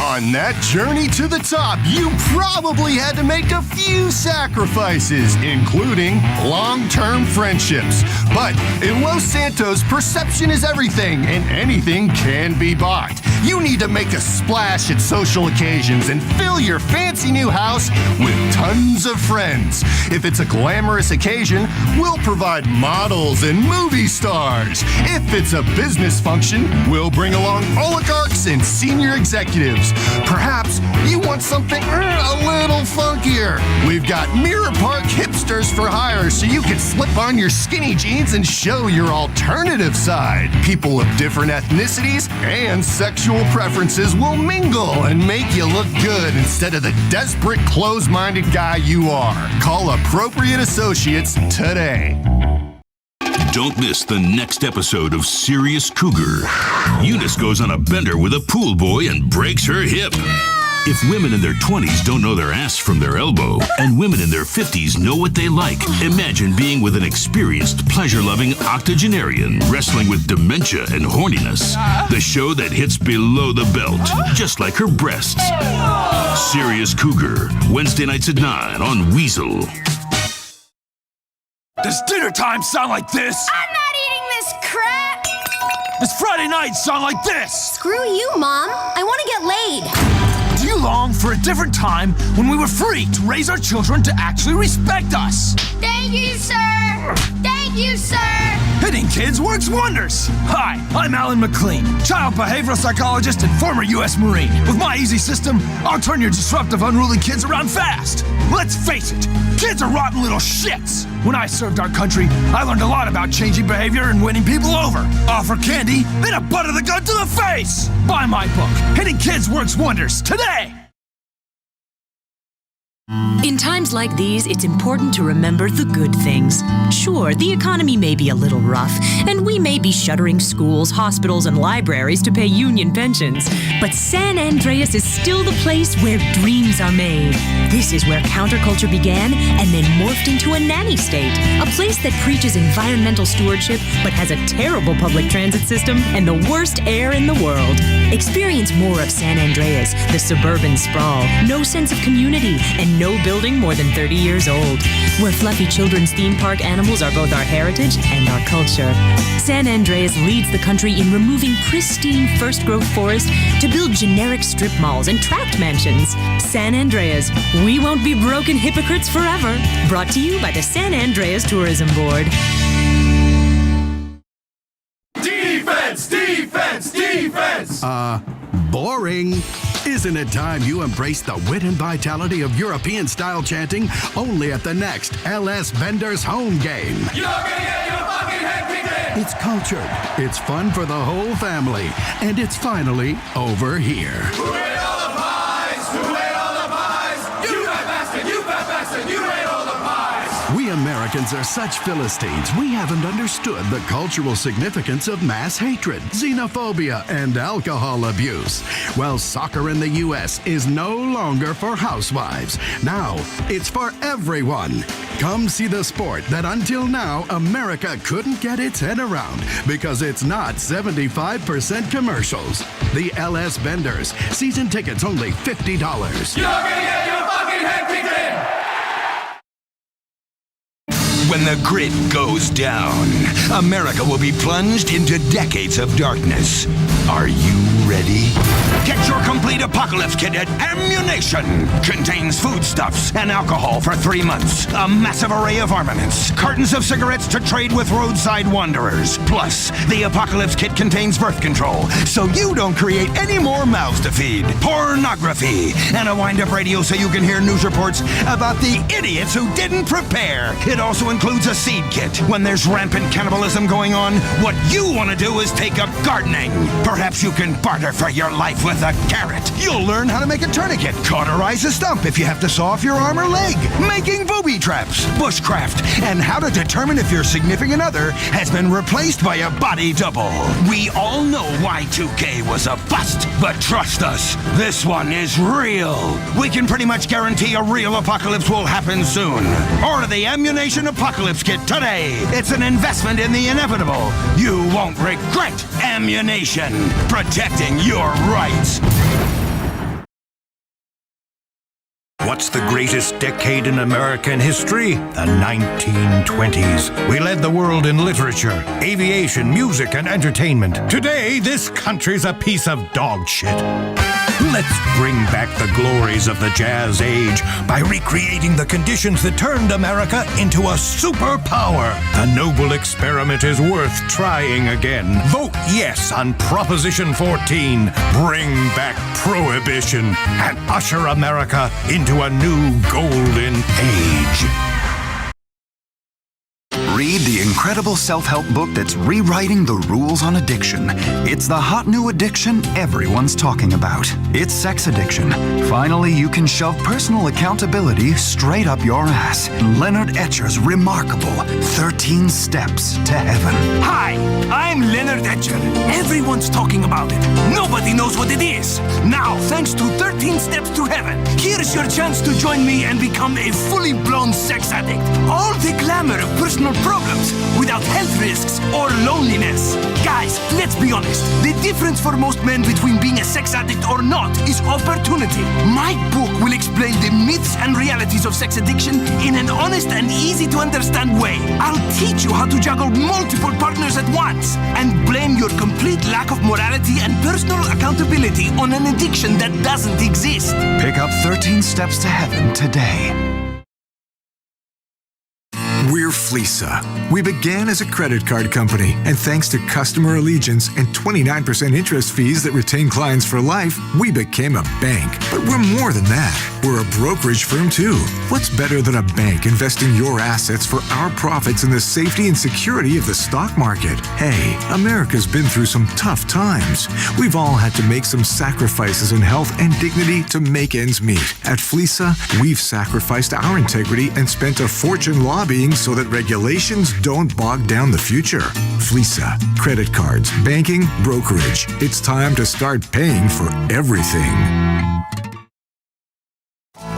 On that journey to the top, you probably had to make a few sacrifices, including long-term friendships. But in Los Santos, perception is everything, and anything can be bought. You need to make a splash at social occasions and fill your fancy new house with tons of friends. If it's a glamorous occasion, we'll provide models and movie stars. If it's a business function, we'll bring along oligarchs and senior executives. Perhaps you want something a little funkier. We've got Mirror Park hipsters for hire so you can slip on your skinny jeans and show your alternative side. People of different ethnicities and sexual preferences will mingle and make you look good instead of the desperate, close-minded guy you are. Call Appropriate Associates today. Don't miss the next episode of Sirious Cougar. Eunice goes on a bender with a pool boy and breaks her hip. If women in their 20s don't know their ass from their elbow, and women in their 50s know what they like, imagine being with an experienced, pleasure-loving octogenarian wrestling with dementia and horniness. The show that hits below the belt, just like her breasts. Sirious Cougar, Wednesday nights at 9 on Weasel. Does dinner time sound like this? I'm not eating this crap! Does Friday night sound like this? Screw you, Mom. I want to get laid. Do you long for a different time when we were free to raise our children to actually respect us? Thank you, sir! Thank you, sir! Hitting kids works wonders. Hi, I'm Alan McLean, child behavioral psychologist and former U.S. Marine. With my easy system, I'll turn your disruptive, unruly kids around fast. Let's face it, kids are rotten little shits. When I served our country, I learned a lot about changing behavior and winning people over. Offer candy, then a butt of the gun to the face. Buy my book, Hitting Kids Works Wonders, today. In times like these, it's important to remember the good things. Sure, the economy may be a little rough, and we may be shuttering schools, hospitals, and libraries to pay union pensions. But San Andreas is still the place where dreams are made. This is where counterculture began and then morphed into a nanny state. A place that preaches environmental stewardship, but has a terrible public transit system and the worst air in the world. Experience more of San Andreas, the suburban sprawl, no sense of community, and no building more than 30 years old, where fluffy children's theme park animals are both our heritage and our culture. San Andreas leads the country in removing pristine first-growth forest to build generic strip malls and tract mansions. San Andreas, we won't be broken hypocrites forever. Brought to you by the San Andreas Tourism Board. Defense! Defense! Defense! Boring. Isn't it time you embrace the wit and vitality of European-style chanting only at the next LS Vendors home game? You're gonna get your fucking head kicked in! It's cultured, it's fun for the whole family, and it's finally over here. Who ate all the pies? Who ate all the pies? You fat bastard! You fat bastard! You ate all the pies! We Americans are such Philistines, we haven't understood the cultural significance of mass hatred, xenophobia, and alcohol abuse. Well, soccer in the U.S. is no longer for housewives. Now, it's for everyone. Come see the sport that until now America couldn't get its head around because it's not 75% commercials. The LS Vendors. Season tickets only $50. You're gonna get your fucking head kicked in! When the grid goes down, America will be plunged into decades of darkness. Are you ready? Get your complete apocalypse kit at Ammu-Nation. Contains foodstuffs and alcohol for 3 months. A massive array of armaments. Cartons of cigarettes to trade with roadside wanderers. Plus, the apocalypse kit contains birth control, so you don't create any more mouths to feed. Pornography. And a wind-up radio so you can hear news reports about the idiots who didn't prepare. It also includes a seed kit. When there's rampant cannibalism going on, what you want to do is take up gardening. Perhaps you can barter for your life with a carrot. You'll learn how to make a tourniquet, cauterize a stump if you have to saw off your arm or leg, making booby traps, bushcraft, and how to determine if your significant other has been replaced by a body double. We all know Y2K was a bust, but trust us, this one is real. We can pretty much guarantee a real apocalypse will happen soon. Order the Ammu-Nation Apocalypse Kit today. It's an investment in the inevitable. You won't regret Ammu-Nation, protecting your rights. What's the greatest decade in American history? The 1920s. We led the world in literature, aviation, music, and entertainment. Today, this country's a piece of dog shit. Let's bring back the glories of the Jazz Age by recreating the conditions that turned America into a superpower. The noble experiment is worth trying again. Vote yes on Proposition 14. Bring back Prohibition and usher America into a new golden age. Read the incredible self-help book that's rewriting the rules on addiction. It's the hot new addiction everyone's talking about. It's sex addiction. Finally, you can shove personal accountability straight up your ass. Leonard Etcher's remarkable 13 Steps to Heaven. Hi, I'm Leonard Etcher. Everyone's talking about it. Nobody knows what it is. Now, thanks to 13 Steps to Heaven, here's your chance to join me and become a fully blown sex addict. All the glamour of personal problems without health risks or loneliness. Guys, let's be honest. The difference for most men between being a sex addict or not is opportunity. My book will explain the myths and realities of sex addiction in an honest and easy to understand way. I'll teach you how to juggle multiple partners at once and blame your complete lack of morality and personal accountability on an addiction that doesn't exist. Pick up 13 Steps to Heaven today. We're Fleeca. We began as a credit card company, and thanks to customer allegiance and 29% interest fees that retain clients for life, we became a bank. But we're more than that. We're a brokerage firm, too. What's better than a bank investing your assets for our profits in the safety and security of the stock market? Hey, America's been through some tough times. We've all had to make some sacrifices in health and dignity to make ends meet. At Fleeca, we've sacrificed our integrity and spent a fortune lobbying so that regulations don't bog down the future. Fleeca, credit cards, banking, brokerage. It's time to start paying for everything.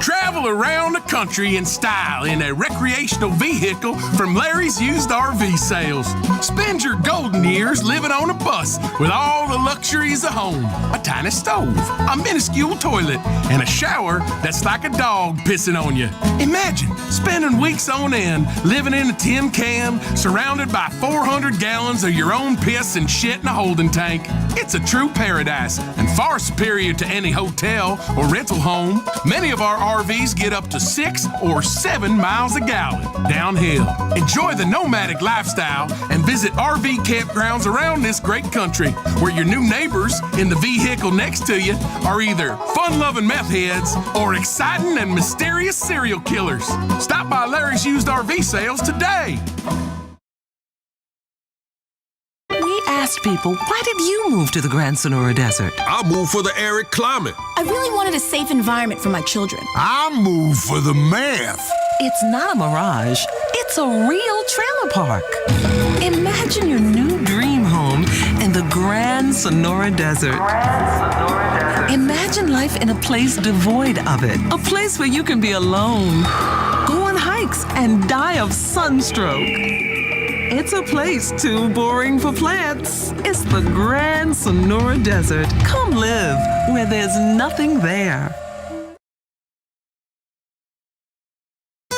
Travel around the country in style in a recreational vehicle from Larry's Used RV Sales. Spend your golden years living on a bus with all the luxuries of home. A tiny stove, a minuscule toilet, and a shower that's like a dog pissing on you. Imagine spending weeks on end living in a tin can surrounded by 400 gallons of your own piss and shit in a holding tank. It's a true paradise and far superior to any hotel or rental home. Many of our RVs get up to 6 or 7 miles a gallon downhill. Enjoy the nomadic lifestyle and visit RV campgrounds around this great country where your new neighbors in the vehicle next to you are either fun-loving meth heads or exciting and mysterious serial killers. Stop by Larry's Used RV Sales today. We asked people, why did you move to the Grand Senora Desert? I moved for the arid climate. I really wanted a safe environment for my children. I moved for the math. It's not a mirage. It's a real trailer park. Imagine your new dream home in the Grand Senora Desert. Imagine life in a place devoid of it. A place where you can be alone, go on hikes, and die of sunstroke. It's a place too boring for plants. It's the Grand Senora Desert. Come live where there's nothing there.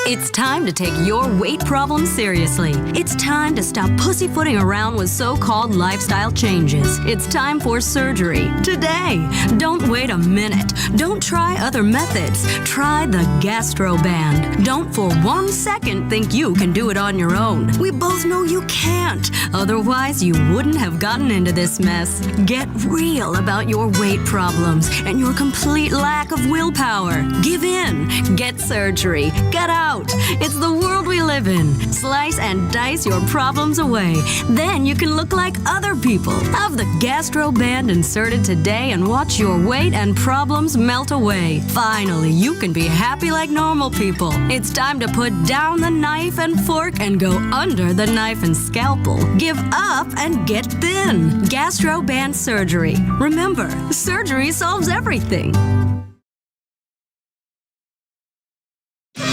It's time to take your weight problems seriously. It's time to stop pussyfooting around with so-called lifestyle changes. It's time for surgery today. Don't wait a minute. Don't try other methods. Try the Gastro Band. Don't for 1 second think you can do it on your own. We both know you can't. Otherwise, you wouldn't have gotten into this mess. Get real about your weight problems and your complete lack of willpower. Give in. Get surgery. Get out. It's the world we live in. Slice and dice your problems away. Then you can look like other people. Have the Gastro Band inserted today and watch your weight and problems melt away. Finally, you can be happy like normal people. It's time to put down the knife and fork and go under the knife and scalpel. Give up and get thin. Gastro Band surgery. Remember, surgery solves everything.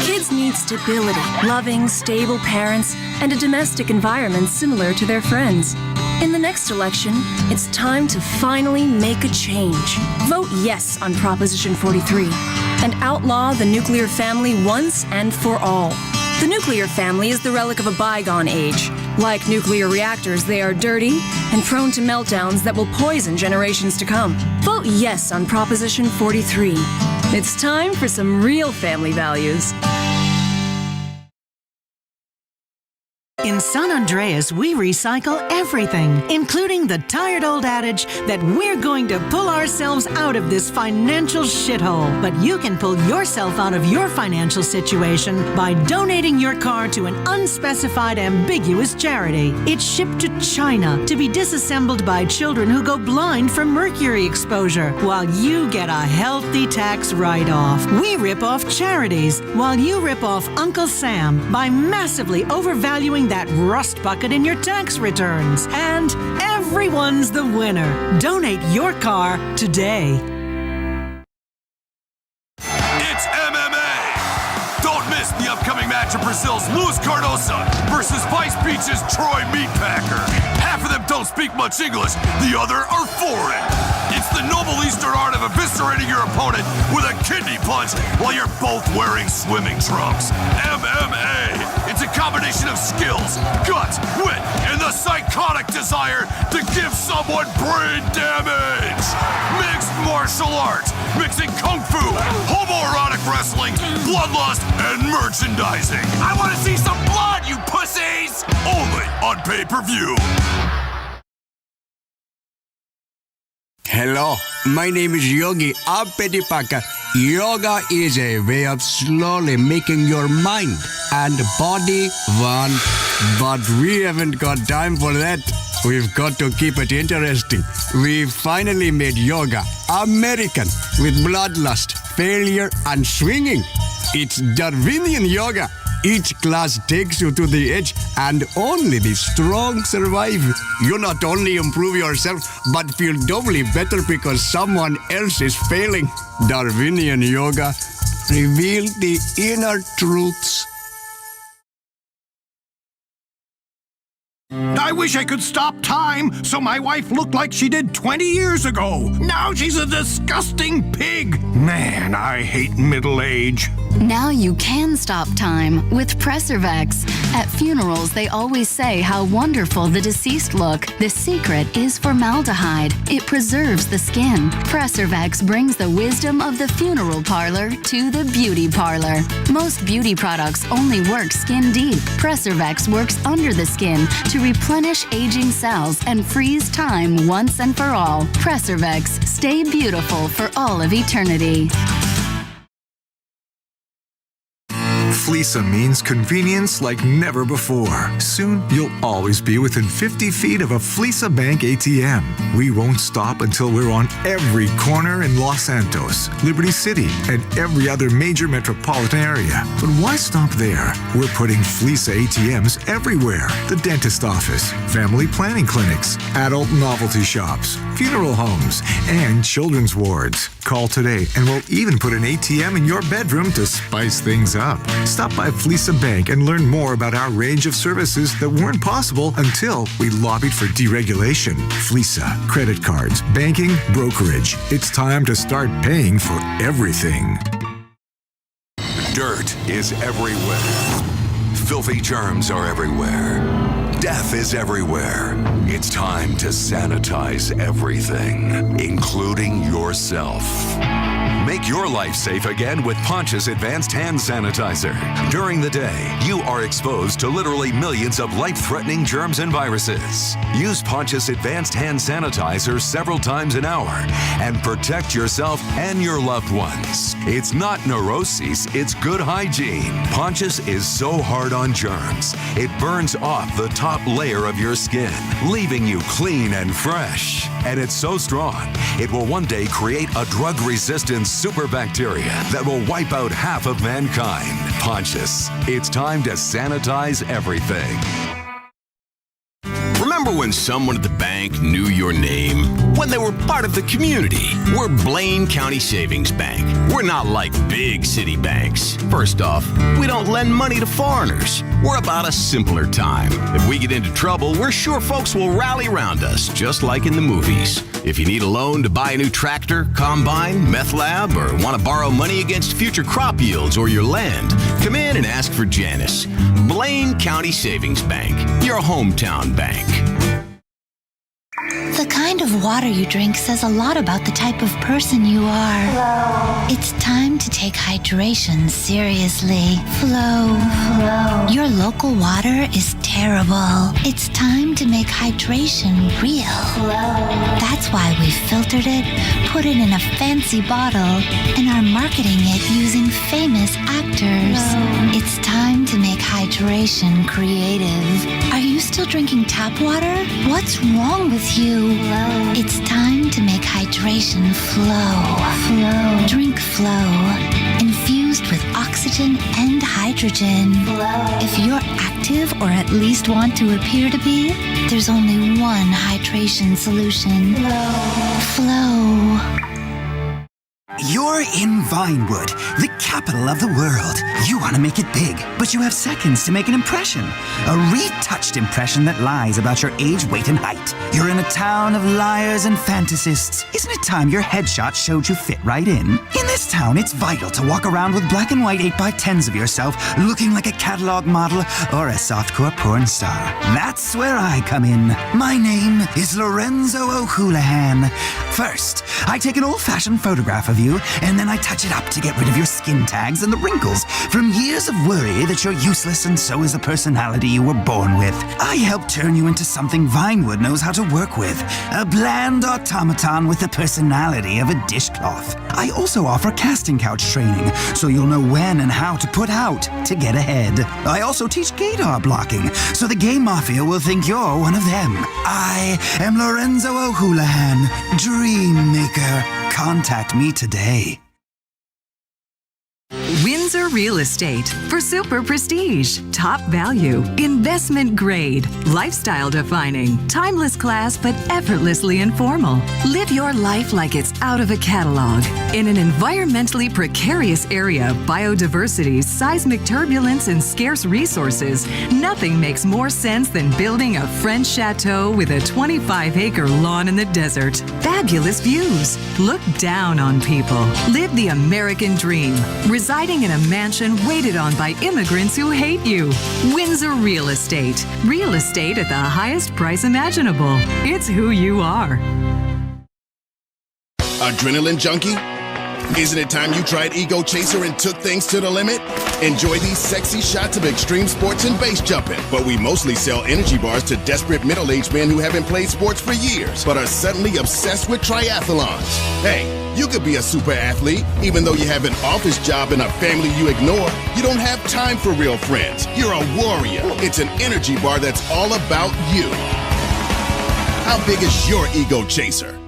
Kids need stability, loving, stable parents, and a domestic environment similar to their friends. In the next election, it's time to finally make a change. Vote yes on Proposition 43 and outlaw the nuclear family once and for all. The nuclear family is the relic of a bygone age. Like nuclear reactors, they are dirty and prone to meltdowns that will poison generations to come. Vote yes on Proposition 43. It's time for some real family values. In San Andreas, we recycle everything, including the tired old adage that we're going to pull ourselves out of this financial shithole. But you can pull yourself out of your financial situation by donating your car to an unspecified, ambiguous charity. It's shipped to China to be disassembled by children who go blind from mercury exposure, while you get a healthy tax write-off. We rip off charities, while you rip off Uncle Sam by massively overvaluing that rust bucket in your tax returns. And everyone's the winner. Donate your car today. It's MMA! Don't miss the upcoming match of Brazil's Luis Cardoso versus Vice Beach's Troy Meatpacker. Half of them don't speak much English, the other are foreign. It's the noble Eastern art of eviscerating your opponent with a kidney punch while you're both wearing swimming trunks. MMA! It's a combination of skills, guts, wit, and the psychotic desire to give someone brain damage. Mixed martial arts, mixing kung fu, homoerotic wrestling, bloodlust, and merchandising. I want to see some blood, you pussies! Only on pay-per-view. Hello, my name is Yogi Apetipaka. Yoga is a way of slowly making your mind and body one, but we haven't got time for that. We've got to keep it interesting. We finally made yoga American with bloodlust, failure, and swinging. It's Darwinian yoga. Each class takes you to the edge, and only the strong survive. You not only improve yourself, but feel doubly better because someone else is failing. Darwinian yoga reveal the inner truths. I wish I could stop time so my wife looked like she did 20 years ago. Now she's a disgusting pig. Man, I hate middle age. Now you can stop time with Preservex. At funerals, they always say how wonderful the deceased look. The secret is formaldehyde. It preserves the skin. Preservex brings the wisdom of the funeral parlor to the beauty parlor. Most beauty products only work skin deep. Preservex works under the skin to replenish aging cells and freeze time once and for all. Preservex, stay beautiful for all of eternity. Fleeca means convenience like never before. Soon, you'll always be within 50 feet of a Fleeca Bank ATM. We won't stop until we're on every corner in Los Santos, Liberty City, and every other major metropolitan area. But why stop there? We're putting Fleeca ATMs everywhere. The dentist office, family planning clinics, adult novelty shops, funeral homes, and children's wards. Call today and we'll even put an ATM in your bedroom to spice things up. Stop by Fleeca Bank and learn more about our range of services that weren't possible until we lobbied for deregulation. Fleeca, credit cards, banking, brokerage. It's time to start paying for everything. Dirt is everywhere. Filthy germs are everywhere. Death is everywhere. It's time to sanitize everything, including yourself. Make your life safe again with Pontius Advanced Hand Sanitizer. During the day, you are exposed to literally millions of life-threatening germs and viruses. Use Pontius Advanced Hand Sanitizer several times an hour and protect yourself and your loved ones. It's not neuroses, it's good hygiene. Pontius is so hard on germs, it burns off the top layer of your skin, leaving you clean and fresh. And it's so strong, it will one day create a drug-resistant superbacteria that will wipe out half of mankind. Pontius, it's time to sanitize everything. Remember when someone at the bank bank knew your name when they were part of the community. We're Blaine County Savings Bank. We're not like big city banks. First off, we don't lend money to foreigners. We're about a simpler time. If we get into trouble, we're sure folks will rally around us, just like in the movies. If you need a loan to buy a new tractor, combine, meth lab, or want to borrow money against future crop yields or your land, come in and ask for Janice. Blaine County Savings Bank, your hometown bank. The kind of water you drink says a lot about the type of person you are. Flow. It's time to take hydration seriously. Flow. Your local water is terrible. It's time to make hydration real. Flow. That's why we filtered it, put it in a fancy bottle, and are marketing it using famous actors. Flow. It's time to make hydration creative. Are you still drinking tap water? What's wrong with you? Flow. It's time to make hydration flow. Flow. Drink Flow. Infused with oxygen and hydrogen. Flow. If you're active or at least want to appear to be, there's only one hydration solution. Flow. You're in Vinewood, the capital of the world. You want to make it big, but you have seconds to make an impression. A retouched impression that lies about your age, weight, and height. You're in a town of liars and fantasists. Isn't it time your headshot showed you fit right in? In this town, it's vital to walk around with black and white 8x10s of yourself, looking like a catalog model or a softcore porn star. That's where I come in. My name is Lorenzo O'Houlihan. First, I take an old-fashioned photograph of you, and then I touch it up to get rid of your skin tags and the wrinkles from years of worry that you're useless and so is the personality you were born with. I help turn you into something Vinewood knows how to work with, a bland automaton with the personality of a dishcloth. I also offer casting couch training, so you'll know when and how to put out to get ahead. I also teach gaydar blocking, so the gay mafia will think you're one of them. I am Lorenzo O'Houlihan, Dream Maker. Contact me today. Windsor Real Estate for super prestige, top value, investment grade, lifestyle defining, timeless class but effortlessly informal. Live your life like it's out of a catalog. In an environmentally precarious area, biodiversity, seismic turbulence, and scarce resources, nothing makes more sense than building a French chateau with a 25-acre lawn in the desert. Fabulous views. Look down on people. Live the American dream. Residing in a mansion waited on by immigrants who hate you. Windsor Real Estate. Real estate at the highest price imaginable. It's who you are. Adrenaline junkie? Isn't it time you tried Ego Chaser and took things to the limit? Enjoy these sexy shots of extreme sports and base jumping. But we mostly sell energy bars to desperate middle-aged men who haven't played sports for years, but are suddenly obsessed with triathlons. Hey, you could be a super athlete, even though you have an office job and a family you ignore. You don't have time for real friends. You're a warrior. It's an energy bar that's all about you. How big is your Ego Chaser?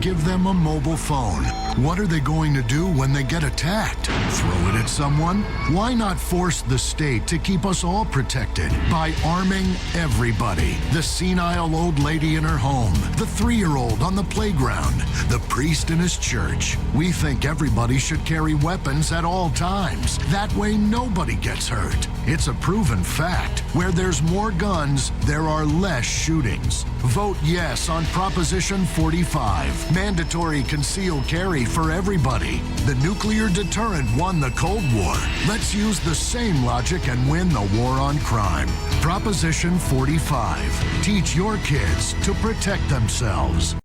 Give them a mobile phone. What are they going to do when they get attacked? Throw it at someone? Why not force the state to keep us all protected by arming everybody? The senile old lady in her home, the 3-year-old on the playground, the priest in his church. We think everybody should carry weapons at all times. That way nobody gets hurt. It's a proven fact. Where there's more guns, there are less shootings. Vote yes on Proposition 45. Mandatory concealed carry for everybody. The nuclear deterrent won the Cold War. Let's use the same logic and win the war on crime. Proposition 45. Teach your kids to protect themselves.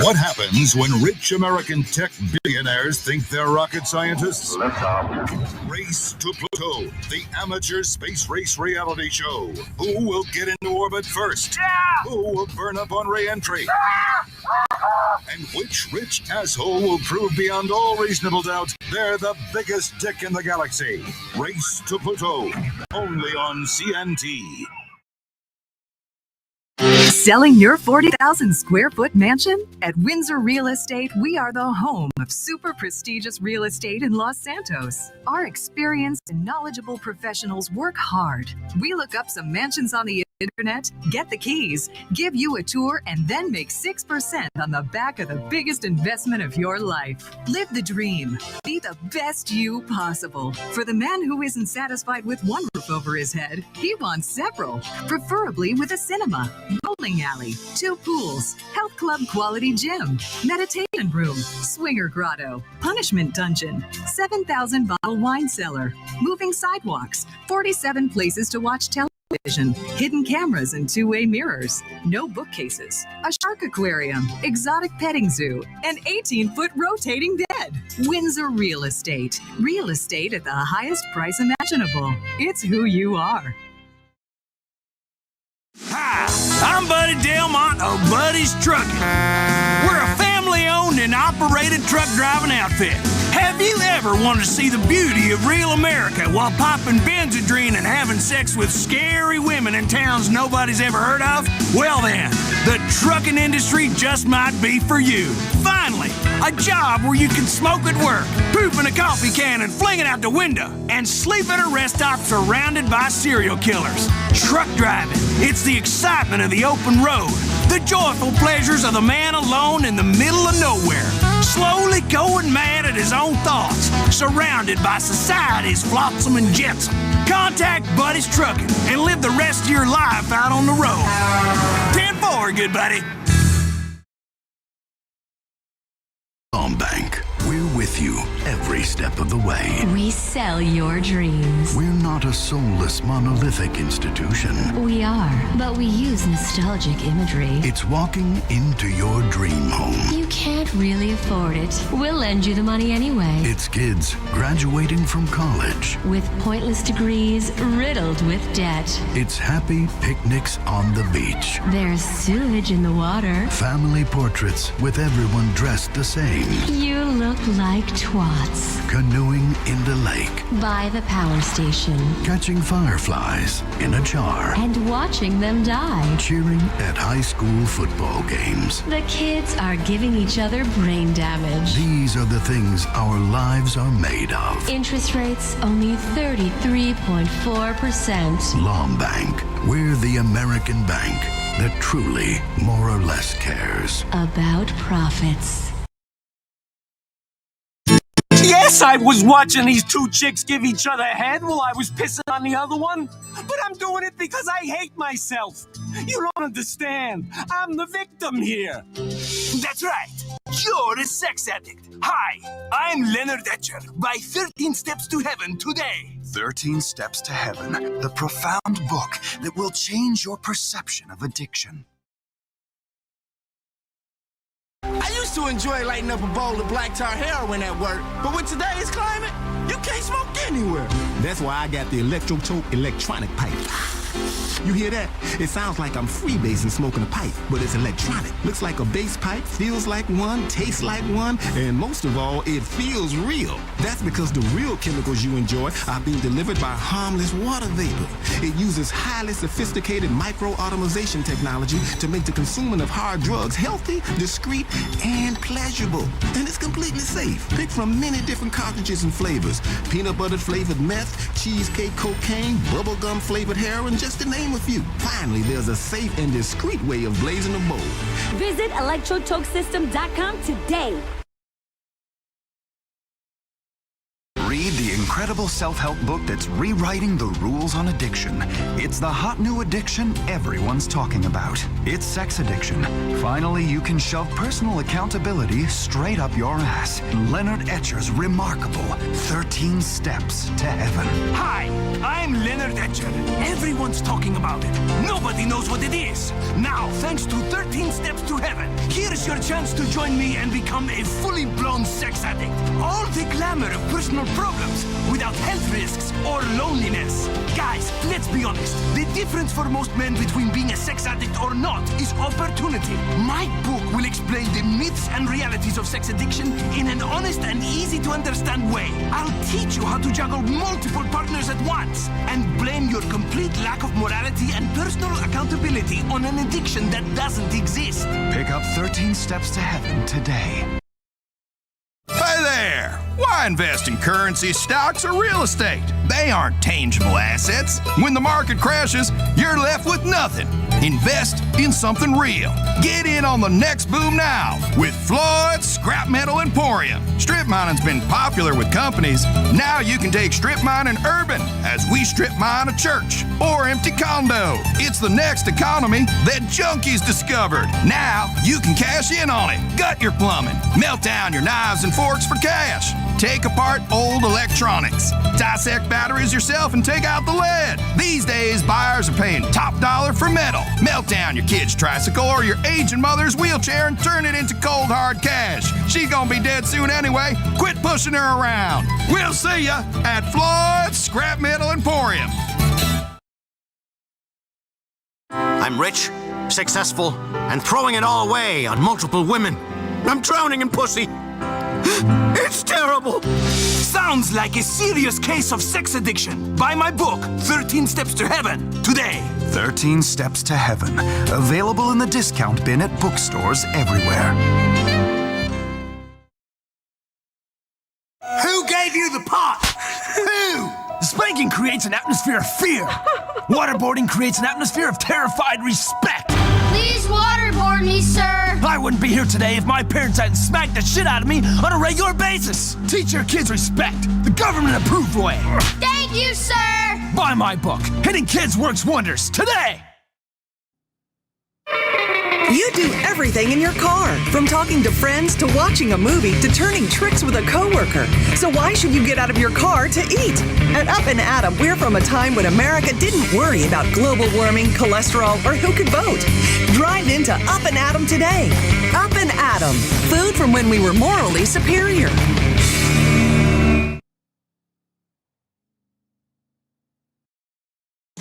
What happens when rich American tech billionaires think they're rocket scientists? Race to Pluto, the amateur space race reality show. Who will get into orbit first? Yeah! Who will burn up on re-entry? And which rich asshole will prove beyond all reasonable doubt they're the biggest dick in the galaxy? Race to Pluto, only on CNT. Selling your 40,000 square foot mansion? At Windsor Real Estate, we are the home of super prestigious real estate in Los Santos. Our experienced and knowledgeable professionals work hard. We look up some mansions on the internet, get the keys, give you a tour, and then make 6% on the back of the biggest investment of your life. Live the dream. Be the best you possible. For the man who isn't satisfied with one roof over his head, he wants several, preferably with a cinema, bowling alley, 2 pools, health club quality gym, meditation room, swinger grotto, punishment dungeon, 7,000 bottle wine cellar, moving sidewalks, 47 places to watch television, hidden cameras and 2-way mirrors, no bookcases, a shark aquarium, exotic petting zoo, an 18-foot rotating bed. Windsor Real Estate. Real estate at the highest price imaginable. It's who you are. Hi, I'm Buddy Delmont of Buddy's Trucking. We're a family-owned and operated truck driving outfit. Have you ever wanted to see the beauty of real America while popping Benzedrine and having sex with scary women in towns nobody's ever heard of? Well then, the trucking industry just might be for you. Finally, a job where you can smoke at work, poop in a coffee can and fling it out the window, and sleep at a rest stop surrounded by serial killers. Truck driving, it's the excitement of the open road, the joyful pleasures of the man alone in the middle of nowhere, slowly going mad at his own thoughts, surrounded by society's flotsam and jetsam. Contact Buddy's Trucking and live the rest of your life out on the road. 10-4, good buddy. Bank, we're with you every step of the way. We sell your dreams. We're not a soulless, monolithic institution. We are, but we use nostalgic imagery. It's walking into your dream home. You can't really afford it. We'll lend you the money anyway. It's kids graduating from college. With pointless degrees riddled with debt. It's happy picnics on the beach. There's sewage in the water. Family portraits with everyone dressed the same. You look like twats. Canoeing in the lake. By the power station. Catching fireflies in a jar. And watching them die. Cheering at high school football games. The kids are giving each other brain damage. These are the things our lives are made of. Interest rates only 33.4%. Lom Bank. We're the American bank that truly, more or less, cares about profits. Yes, I was watching these 2 chicks give each other a head while I was pissing on the other one. But I'm doing it because I hate myself. You don't understand. I'm the victim here. That's right. You're a sex addict. Hi, I'm Leonard Etcher. By 13 Steps to Heaven today. 13 Steps to Heaven, the profound book that will change your perception of addiction. I used to enjoy lighting up a bowl of black tar heroin at work, but with today's climate, you can't smoke anywhere. That's why I got the Elektrotoke electronic pipe. You hear that? It sounds like I'm freebasing smoking a pipe, but it's electronic. Looks like a bass pipe, feels like one, tastes like one, and most of all, it feels real. That's because the real chemicals you enjoy are being delivered by harmless water vapor. It uses highly sophisticated micro-automation technology to make the consuming of hard drugs healthy, discreet, and pleasurable. And it's completely safe. Pick from many different cartridges and flavors. Peanut butter flavored meth, cheesecake cocaine, bubblegum flavored heroin, just to name a few. Finally, there's a safe and discreet way of blazing a bowl. Visit electrotokesystem.com today. Read the incredible self-help book that's rewriting the rules on addiction. It's the hot new addiction everyone's talking about. It's sex addiction. Finally, you can shove personal accountability straight up your ass. Leonard Etcher's remarkable 13 Steps to Heaven. Hi, I'm Leonard Etcher. Everyone's talking about it. Nobody knows what it is. Now, thanks to 13 Steps to Heaven, here's your chance to join me and become a fully blown sex addict. All the glamour of personal problems without health risks or loneliness. Guys, let's be honest. The difference for most men between being a sex addict or not is opportunity. My book will explain the myths and realities of sex addiction in an honest and easy-to-understand way. I'll teach you how to juggle multiple partners at once and blame your complete lack of morality and personal accountability on an addiction that doesn't exist. Pick up 13 Steps to Heaven today. Hey there! Why invest in currency, stocks, or real estate? They aren't tangible assets. When the market crashes, you're left with nothing. Invest in something real. Get in on the next boom now with Floyd's Scrap Metal Emporium. Strip mining's been popular with companies. Now you can take strip mining urban as we strip mine a church or empty condo. It's the next economy that junkies discovered. Now you can cash in on it. Gut your plumbing. Melt down your knives and forks for cash. Take apart old electronics. Dissect batteries yourself and take out the lead. These days, buyers are paying top dollar for metal. Melt down your kid's tricycle or your aging mother's wheelchair and turn it into cold hard cash. She's gonna be dead soon anyway. Quit pushing her around. We'll see ya at Floyd's Scrap Metal Emporium. I'm rich, successful, and throwing it all away on multiple women. I'm drowning in pussy. It's terrible! Sounds like a serious case of sex addiction. Buy my book, 13 Steps to Heaven, today. 13 Steps to Heaven. Available in the discount bin at bookstores everywhere. Who gave you the pot? Who? Spanking creates an atmosphere of fear. Waterboarding creates an atmosphere of terrified respect. Please waterboard me, sir. I wouldn't be here today if my parents hadn't smacked the shit out of me on a regular basis. Teach your kids respect, the government-approved way. Thank you, sir. Buy my book, Hitting Kids Works Wonders, today. You do everything in your car, from talking to friends to watching a movie to turning tricks with a coworker. So why should you get out of your car to eat? At Up and Atom, we're from a time when America didn't worry about global warming, cholesterol, or who could vote. Drive into Up and Atom today. Up and Atom, food from when we were morally superior.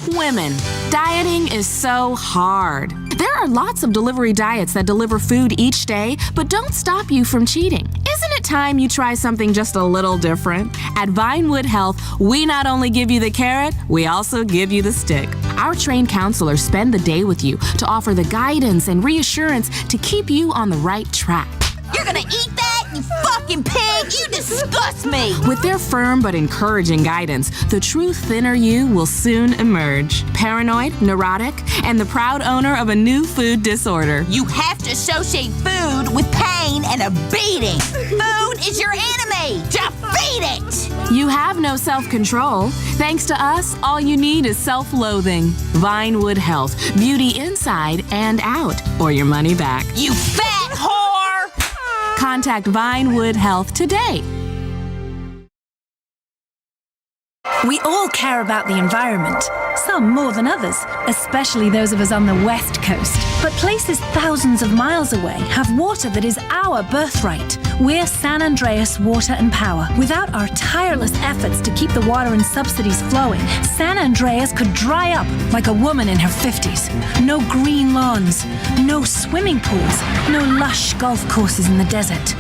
Women, dieting is so hard. There are lots of delivery diets that deliver food each day, but don't stop you from cheating. Isn't it time you try something just a little different? At Vinewood Health, we not only give you the carrot, we also give you the stick. Our trained counselors spend the day with you to offer the guidance and reassurance to keep you on the right track. You're gonna eat that, you fucking pig! You disgust me! With their firm but encouraging guidance, the true thinner you will soon emerge. Paranoid, neurotic, and the proud owner of a new food disorder. You have to associate food with pain and a beating. Food is your enemy. Defeat it! You have no self-control. Thanks to us, all you need is self-loathing. Vinewood Health, beauty inside and out, or your money back. You fat whore! Contact Vinewood Health today. We all care about the environment, some more than others, especially those of us on the West Coast. But places thousands of miles away have water that is our birthright. We're San Andreas Water and Power. Without our tireless efforts to keep the water and subsidies flowing, San Andreas could dry up like a woman in her 50s. No green lawns, no swimming pools, no lush golf courses in the desert.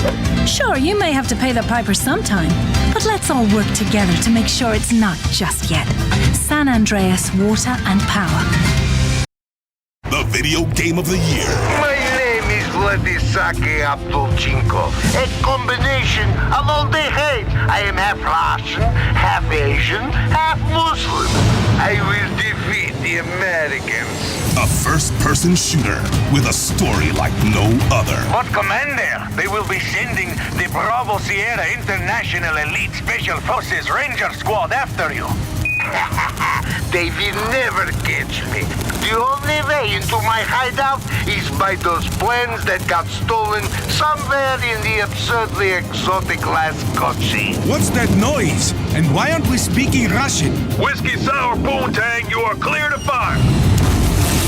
Sure, you may have to pay the piper sometime, but let's all work together to make sure it's not just yet. San Andreas Water and Power. The video game of the year. My name is Vladisake Abdulchenko, a combination of all the hate. I am half Russian, half Asian, half Muslim. I will defeat the Americans. A first-person shooter with a story like no other. But Commander, they will be sending the Bravo Sierra International Elite Special Forces Ranger Squad after you. They will never catch me. The only way into my hideout is by those planes that got stolen somewhere in the absurdly exotic Laskochi. What's that noise? And why aren't we speaking Russian? Whiskey Sour Poontang, you are clear to fire.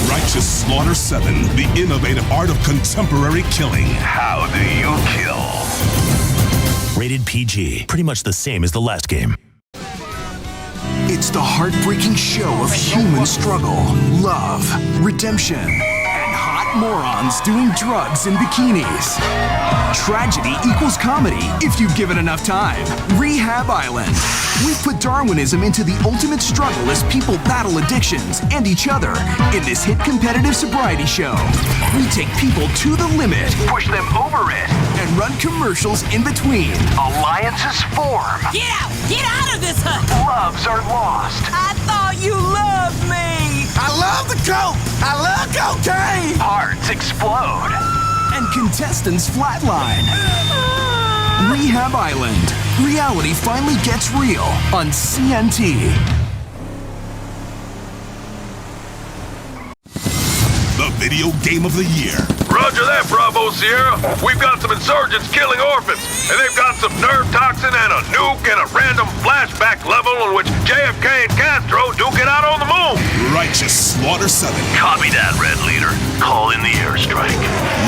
Righteous Slaughter 7, the innovative art of contemporary killing. How do you kill? Rated PG, pretty much the same as the last game. It's the heartbreaking show of human struggle, love, redemption, and hot morons doing drugs in bikinis. Tragedy equals comedy if you give it enough time. Rehab Island. We've put Darwinism into the ultimate struggle as people battle addictions and each other in this hit competitive sobriety show. We take people to the limit, Push them over it. and run commercials in between. Alliances form. Get out! Get out of this hut! Loves are lost. I thought you loved me! I love the coke. I love cocaine. Hearts explode. And contestants flatline. Rehab Island. Reality finally gets real on CNT. The video game of the year. Roger that, Bravo Sierra. We've got some insurgents killing orphans, and they've got some nerve toxin and a nuke and a random flashback level in which JFK and Castro duke it out on the moon. Righteous Slaughter 7. Copy that, Red Leader. Call in the airstrike.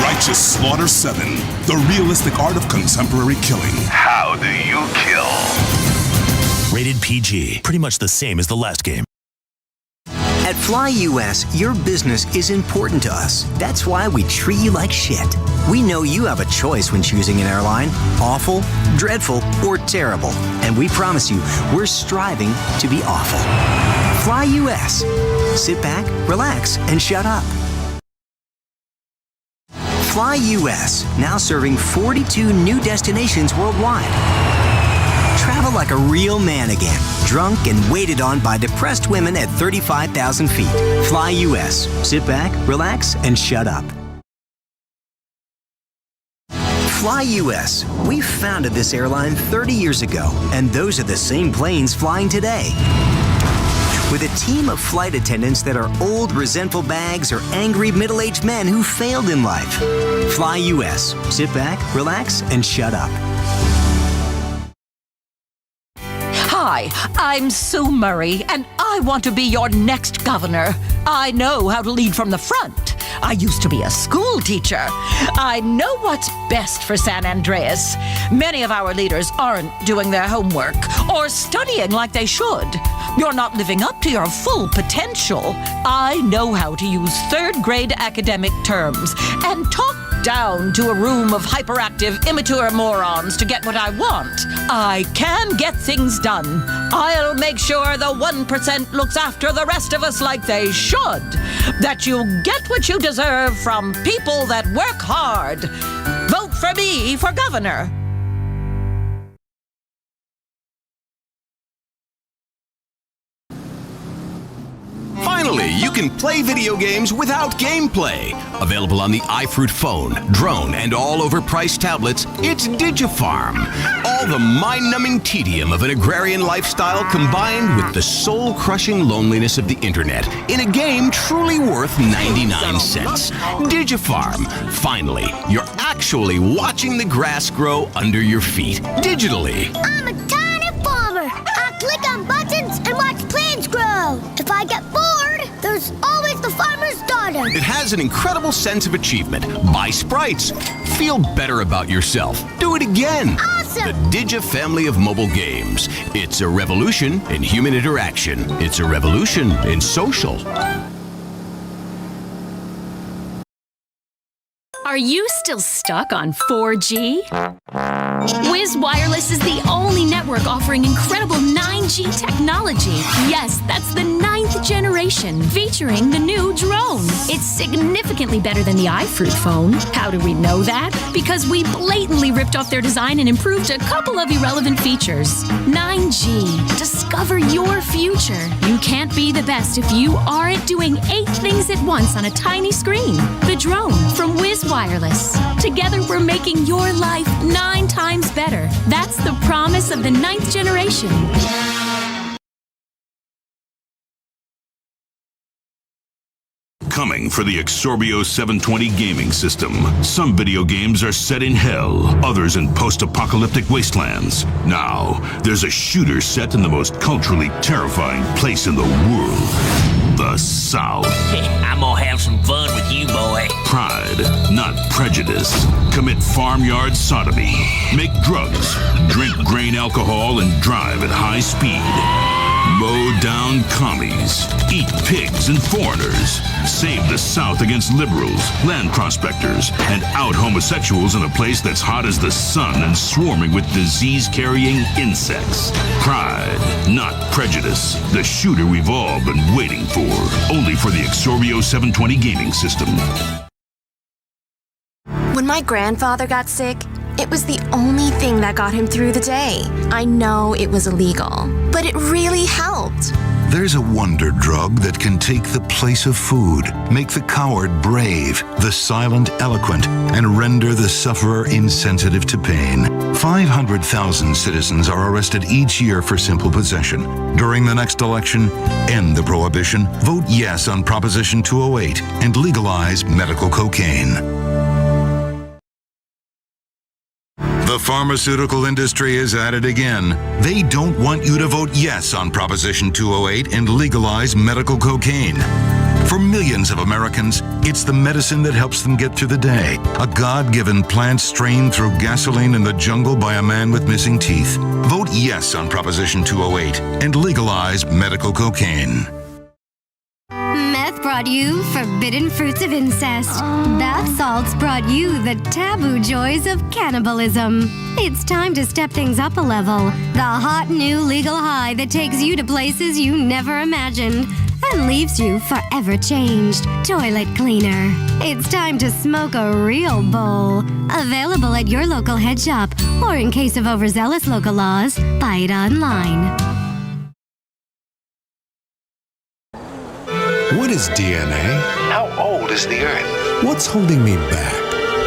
Righteous Slaughter 7. The realistic art of contemporary killing. How do you kill? Rated PG. Pretty much the same as the last game. At Fly US, your business is important to us. That's why we treat you like shit. We know you have a choice when choosing an airline: awful, dreadful, or terrible. And we promise you, we're striving to be awful. Fly US. Sit back, relax, and shut up. Fly US, now serving 42 new destinations worldwide. Travel like a real man again, drunk and waited on by depressed women at 35,000 feet. Fly US. Sit back, relax, and shut up. Fly US. We founded this airline 30 years ago, and those are the same planes flying today. With a team of flight attendants that are old, resentful bags or angry middle-aged men who failed in life. Fly US. Sit back, relax, and shut up. Hi, I'm Sue Murray, and I want to be your next governor. I know how to lead from the front. I used to be a school teacher. I know what's best for San Andreas. Many of our leaders aren't doing their homework or studying like they should. You're not living up to your full potential. I know how to use third-grade academic terms and talk down to a room of hyperactive, immature morons to get what I want. I can get things done. I'll make sure the 1% looks after the rest of us like they should. That you get what you deserve from people that work hard. Vote for me for governor. Finally, you can play video games without gameplay. Available on the iFruit phone, drone, and all overpriced tablets, it's Digifarm. All the mind-numbing tedium of an agrarian lifestyle combined with the soul-crushing loneliness of the internet in a game truly worth 99 cents. Digifarm. Finally, you're actually watching the grass grow under your feet, digitally. I'm a tiny farmer. I click on buttons and watch plants grow. If I get bored, there's always the farmer's daughter. It has an incredible sense of achievement. Buy sprites. Feel better about yourself. Do it again. Awesome! The Digi family of mobile games. It's a revolution in human interaction. It's a revolution in social. Are you still stuck on 4G? Wiz Wireless is the only network offering incredible 9G technology. Yes, that's the 9th generation, featuring the new drone. It's significantly better than the iFruit phone. How do we know that? Because we blatantly ripped off their design and improved a couple of irrelevant features. 9G. Discover your future. You can't be the best if you aren't doing 8 things at once on a tiny screen. The drone from Wiz Wireless. Together, we're making your life 9 times better. That's the promise of the 9th generation. Coming for the Exorbio 720 gaming system. Some video games are set in hell, others in post-apocalyptic wastelands. Now, there's a shooter set in the most culturally terrifying place in the world. The South. I'm gonna have some fun with you, boy. Pride, not prejudice. Commit farmyard sodomy. Make drugs. Drink grain alcohol and drive at high speed. Mow down commies. Eat pigs and foreigners. Save the South against liberals, land prospectors, and out homosexuals in a place that's hot as the sun and swarming with disease-carrying insects. Pride, not prejudice. The shooter we've all been waiting for. Only for the Exorbio 720 gaming system. When my grandfather got sick, it was the only thing that got him through the day. I know it was illegal, but it really helped. There's a wonder drug that can take the place of food, make the coward brave, the silent eloquent, and render the sufferer insensitive to pain. 500,000 citizens are arrested each year for simple possession. During the next election, end the prohibition, vote yes on Proposition 208, and legalize medical cocaine. The pharmaceutical industry is at it again. They don't want you to vote yes on Proposition 208 and legalize medical cocaine. For millions of Americans, it's the medicine that helps them get through the day. A God-given plant strained through gasoline in the jungle by a man with missing teeth. Vote yes on Proposition 208 and legalize medical cocaine. Meth brought you forbidden fruits of incest. Bath salts brought you the taboo joys of cannibalism. It's time to step things up a level. The hot new legal high that takes you to places you never imagined and leaves you forever changed. Toilet cleaner. It's time to smoke a real bowl. Available at your local head shop, or in case of overzealous local laws, buy it online. What is DNA? How old is the Earth? What's holding me back?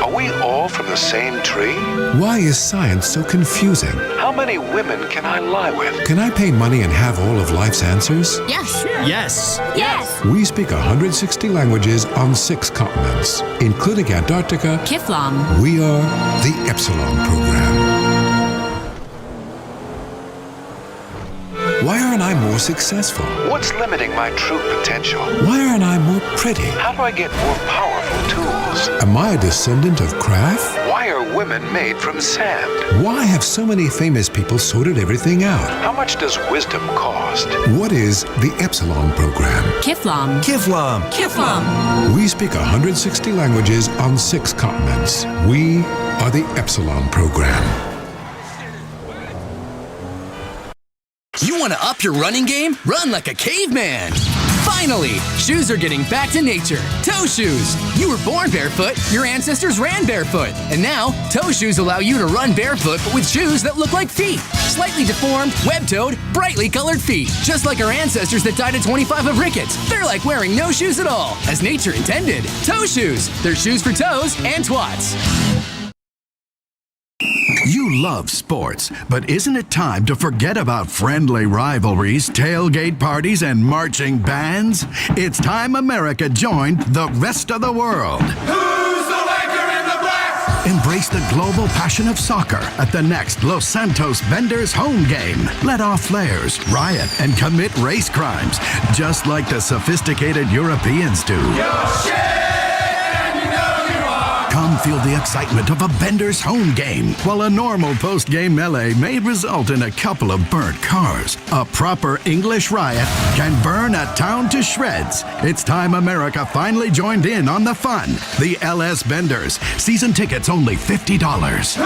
Are we all from the same tree? Why is science so confusing? How many women can I lie with? Can I pay money and have all of life's answers? Yes. Yes. Yes. We speak 160 languages on 6 continents, including Antarctica. Kiflam. We are the Epsilon Program. Why aren't I more successful? What's limiting my true potential? Why aren't I more pretty? How do I get more powerful tools? Am I a descendant of craft? Why are women made from sand? Why have so many famous people sorted everything out? How much does wisdom cost? What is the Epsilon Program? Kiflam. Kiflam. Kiflam. We speak 160 languages on 6 continents. We are the Epsilon Program. You want to up your running game? Run like a caveman! Finally, shoes are getting back to nature. Toe shoes. You were born barefoot, your ancestors ran barefoot. And now, toe shoes allow you to run barefoot but with shoes that look like feet. Slightly deformed, web-toed, brightly colored feet. Just like our ancestors that died at 25 of rickets. They're like wearing no shoes at all, as nature intended. Toe shoes. They're shoes for toes and twats. You love sports, but isn't it time to forget about friendly rivalries, tailgate parties, and marching bands? It's time America joined the rest of the world. Who's the Laker in the black? Embrace the global passion of soccer at the next Los Santos Vendors home game. Let off flares, riot, and commit race crimes, just like the sophisticated Europeans do. Come feel the excitement of a Bender's home game, while a normal post-game melee may result in a couple of burnt cars. A proper English riot can burn a town to shreds. It's time America finally joined in on the fun. The LS Benders. Season tickets only $50.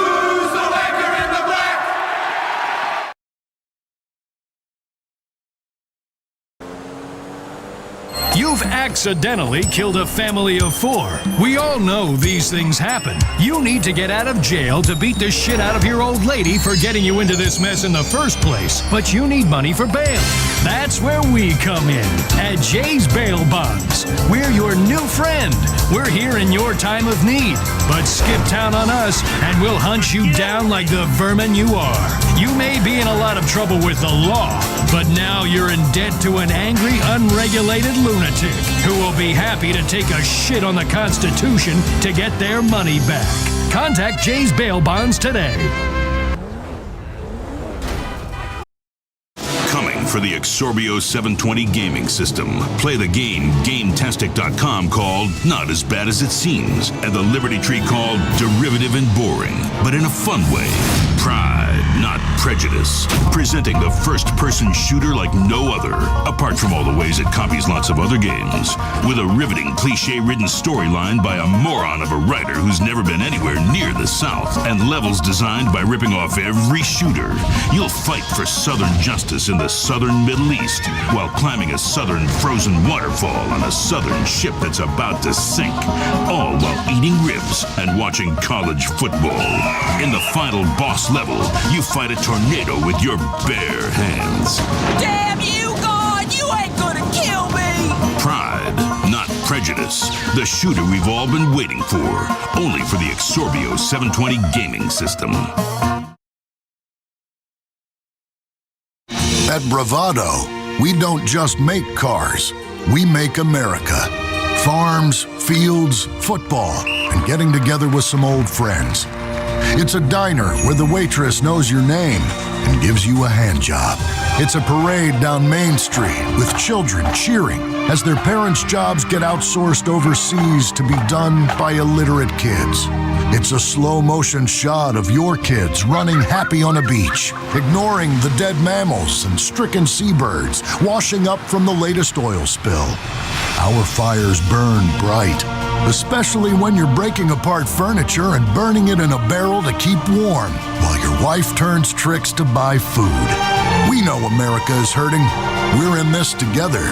You've accidentally killed a family of 4. We all know these things happen. You need to get out of jail to beat the shit out of your old lady for getting you into this mess in the first place, but you need money for bail. That's where we come in, at Jay's Bail Bonds. We're your new friend. We're here in your time of need, but skip town on us and we'll hunt you down like the vermin you are. You may be in a lot of trouble with the law, but now you're in debt to an angry, unregulated lunatic who will be happy to take a shit on the Constitution to get their money back. Contact Jay's Bail Bonds today. Coming for the Exorbio 720 gaming system. Play the game GameTastic.com called Not As Bad As It Seems, and the Liberty Tree called Derivative and Boring, but in a fun way. Pride, not prejudice. Presenting the first-person shooter like no other, apart from all the ways it copies lots of other games. With a riveting, cliche-ridden storyline by a moron of a writer who's never been anywhere near the South, and levels designed by ripping off every shooter. You'll fight for Southern justice in the Southern Middle East, while climbing a Southern frozen waterfall on a Southern ship that's about to sink, all while eating ribs and watching college football. In the final boss level, you fight a tornado with your bare hands. Damn you, God! You ain't gonna kill me! Pride, not prejudice. The shooter we've all been waiting for. Only for the Exorbio 720 gaming system. At Bravado, we don't just make cars, we make America. Farms, fields, football, and getting together with some old friends. It's a diner where the waitress knows your name and gives you a hand job. It's a parade down Main Street with children cheering as their parents' jobs get outsourced overseas to be done by illiterate kids. It's a slow-motion shot of your kids running happy on a beach, ignoring the dead mammals and stricken seabirds washing up from the latest oil spill. Our fires burn bright, especially when you're breaking apart furniture and burning it in a barrel to keep warm while your wife turns tricks to buy food. We know America is hurting. We're in this together,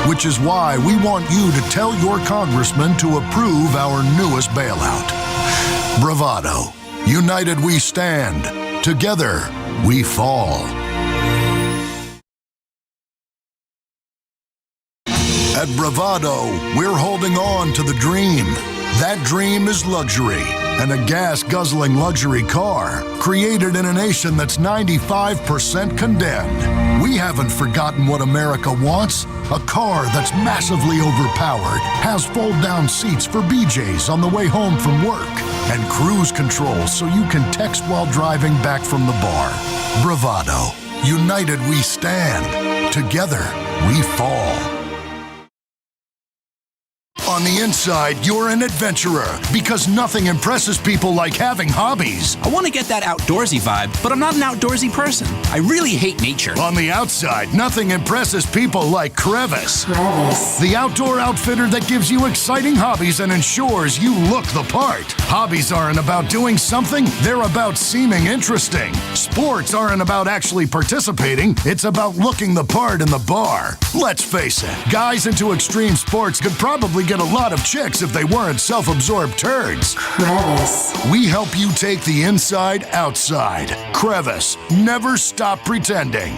which is why we want you to tell your congressman to approve our newest bailout. Bravado. United we stand. Together we fall. At Bravado, we're holding on to the dream. That dream is luxury, and a gas-guzzling luxury car created in a nation that's 95% condemned. We haven't forgotten what America wants. A car that's massively overpowered, has fold-down seats for BJs on the way home from work, and cruise control so you can text while driving back from the bar. Bravado. United we stand. Together we fall. On the inside, you're an adventurer because nothing impresses people like having hobbies. I want to get that outdoorsy vibe, but I'm not an outdoorsy person. I really hate nature. On the outside, nothing impresses people like Crevice. The outdoor outfitter that gives you exciting hobbies and ensures you look the part. Hobbies aren't about doing something, they're about seeming interesting. Sports aren't about actually participating, it's about looking the part in the bar. Let's face it, guys into extreme sports could probably get a lot of chicks if they weren't self-absorbed turds. Crevice. We help you take the inside outside. Crevice. Never stop pretending.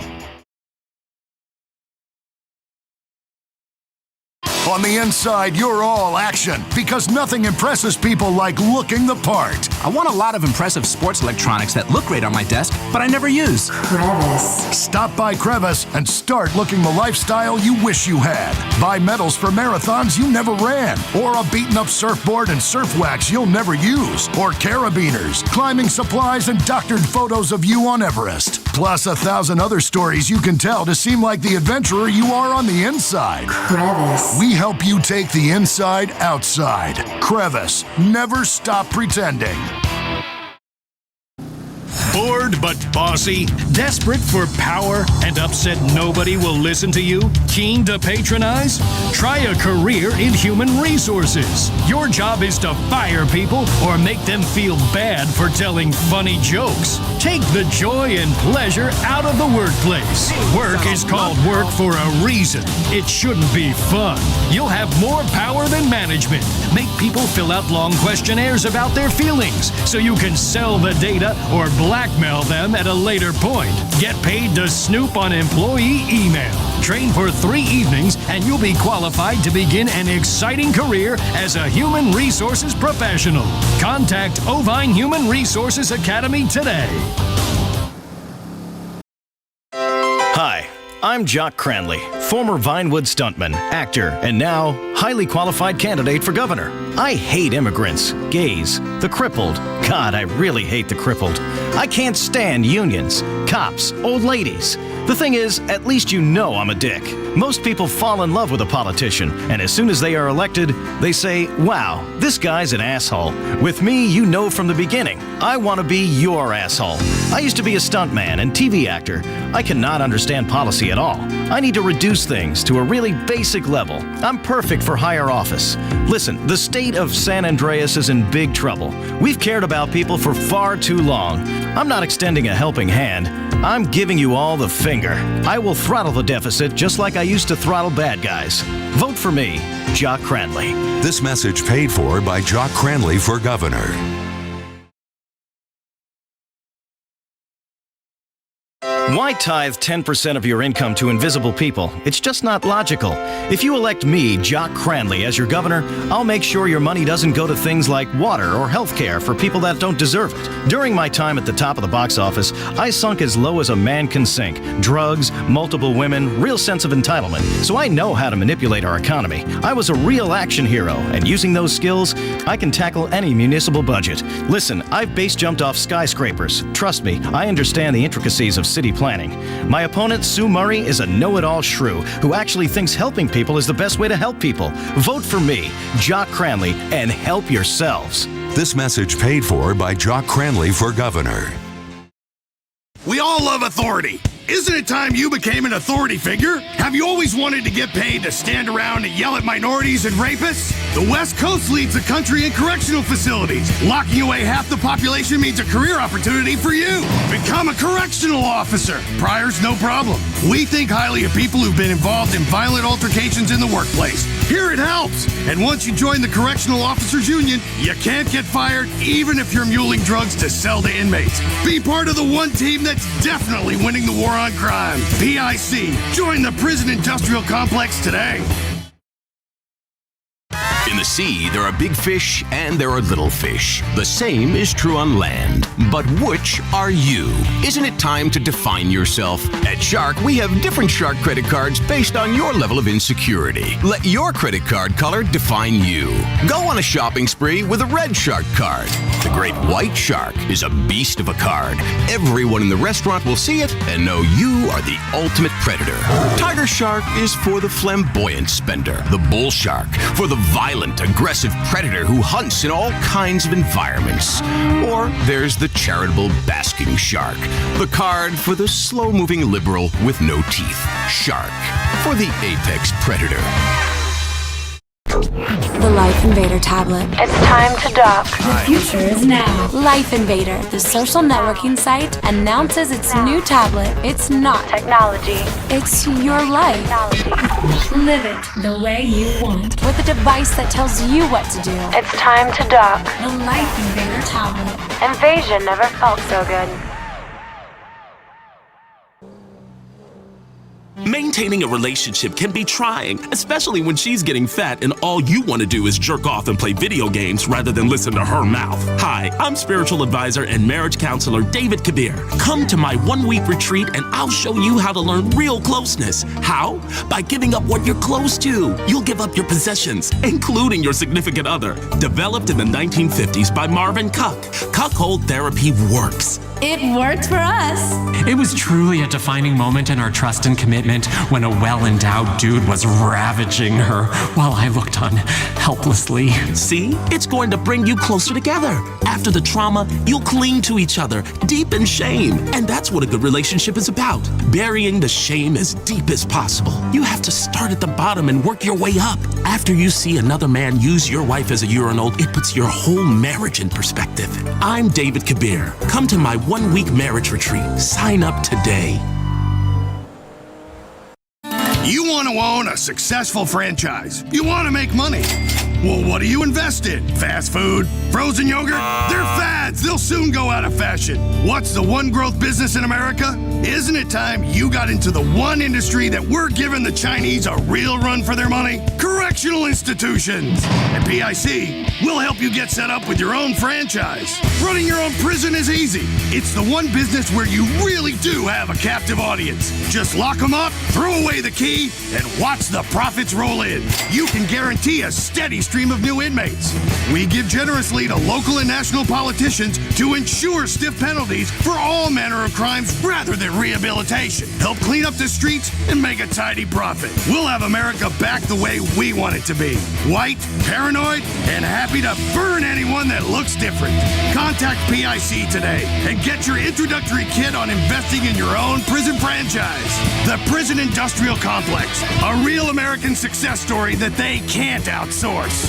On the inside, you're all action because nothing impresses people like looking the part. I want a lot of impressive sports electronics that look great on my desk, but I never use. Crevice. Stop by Crevice and start looking the lifestyle you wish you had. Buy medals for marathons you never ran, or a beaten-up surfboard and surf wax you'll never use, or carabiners, climbing supplies, and doctored photos of you on Everest. Plus 1,000 other stories you can tell to seem like the adventurer you are on the inside. Crevice. We help you take the inside outside. Crevice. Never stop pretending. Bored but bossy? Desperate for power and upset nobody will listen to you? Keen to patronize? Try a career in human resources. Your job is to fire people or make them feel bad for telling funny jokes. Take the joy and pleasure out of the workplace. Work is called work for a reason. It shouldn't be fun. You'll have more power than management. Make people fill out long questionnaires about their feelings so you can sell the data or blackmail them at a later point. Get paid to snoop on employee email. Train for 3 evenings and you'll be qualified to begin an exciting career as a human resources professional. Contact Ovine Human Resources Academy today. Hi, I'm Jock Cranley, former Vinewood stuntman, actor, and now highly qualified candidate for governor. I hate immigrants, gays, the crippled. God, I really hate the crippled. I can't stand unions, cops, old ladies. The thing is, at least you know I'm a dick. Most people fall in love with a politician, and as soon as they are elected, they say, wow, this guy's an asshole. With me, you know from the beginning, I want to be your asshole. I used to be a stuntman and TV actor. I cannot understand policy at all. I need to reduce things to a really basic level. I'm perfect for higher office. Listen, the state of San Andreas is in big trouble. We've cared about people for far too long. I'm not extending a helping hand. I'm giving you all the finger. I will throttle the deficit just like I used to throttle bad guys. Vote for me, Jock Cranley. This message paid for by Jock Cranley for governor. Why tithe 10% of your income to invisible people? It's just not logical. If you elect me, Jock Cranley, as your governor, I'll make sure your money doesn't go to things like water or health care for people that don't deserve it. During my time at the top of the box office, I sunk as low as a man can sink. Drugs, multiple women, real sense of entitlement. So I know how to manipulate our economy. I was a real action hero, and using those skills, I can tackle any municipal budget. Listen, I've base jumped off skyscrapers. Trust me, I understand the intricacies of city planning. My opponent, Sue Murray, is a know-it-all shrew who actually thinks helping people is the best way to help people. Vote for me, Jock Cranley, and help yourselves. This message paid for by Jock Cranley for governor. We all love authority. Isn't it time you became an authority figure? Have you always wanted to get paid to stand around and yell at minorities and rapists? The West Coast leads the country in correctional facilities. Locking away half the population means a career opportunity for you. Become a correctional officer. Priors, no problem. We think highly of people who've been involved in violent altercations in the workplace. Here it helps. And once you join the Correctional Officers Union, you can't get fired even if you're muling drugs to sell to inmates. Be part of the one team that's definitely winning the war on crime. PIC. Join the prison industrial complex today. In the sea, there are big fish and there are little fish. The same is true on land. But which are you? Isn't it time to define yourself? At Shark, we have different Shark credit cards based on your level of insecurity. Let your credit card color define you. Go on a shopping spree with a red Shark card. The great white Shark is a beast of a card. Everyone in the restaurant will see it and know you are the ultimate predator. Tiger Shark is for the flamboyant spender. The Bull Shark for the violent, aggressive predator who hunts in all kinds of environments. Or there's the charitable basking shark, the card for the slow-moving liberal with no teeth. Shark for the apex predator. The Life Invader tablet. It's time to dock. The future is now. Life Invader, the social networking site, announces its new tablet. It's not technology. It's your life. Live it the way you want. With a device that tells you what to do. It's time to dock. The Life Invader tablet. Invasion never felt so good. Maintaining a relationship can be trying, especially when she's getting fat and all you want to do is jerk off and play video games rather than listen to her mouth. Hi, I'm spiritual advisor and marriage counselor David Kabir. Come to my one-week retreat and I'll show you how to learn real closeness. How? By giving up what you're close to. You'll give up your possessions, including your significant other. Developed in the 1950s by Marvin Cuck, cuckold therapy works. It worked for us. It was truly a defining moment in our trust and commitment when a well-endowed dude was ravaging her while I looked on helplessly. See? It's going to bring you closer together. After the trauma, you'll cling to each other, deep in shame. And that's what a good relationship is about. Burying the shame as deep as possible. You have to start at the bottom and work your way up. After you see another man use your wife as a urinal, it puts your whole marriage in perspective. I'm David Kabir. Come to my one-week marriage retreat. Sign up today. You want to own a successful franchise. You want to make money. Well, what do you invest in? Fast food? Frozen yogurt? They're fads. They'll soon go out of fashion. What's the one growth business in America? Isn't it time you got into the one industry that we're giving the Chinese a real run for their money? Correctional institutions. At PIC, we'll help you get set up with your own franchise. Running your own prison is easy. It's the one business where you really do have a captive audience. Just lock them up, throw away the key, and watch the profits roll in. You can guarantee a steady stream stream of new inmates. We give generously to local and national politicians to ensure stiff penalties for all manner of crimes rather than rehabilitation. Help clean up the streets and make a tidy profit. We'll have America back the way we want it to be. White, paranoid, and happy to burn anyone that looks different. Contact PIC today and get your introductory kit on investing in your own prison franchise. The Prison Industrial Complex, a real American success story that they can't outsource.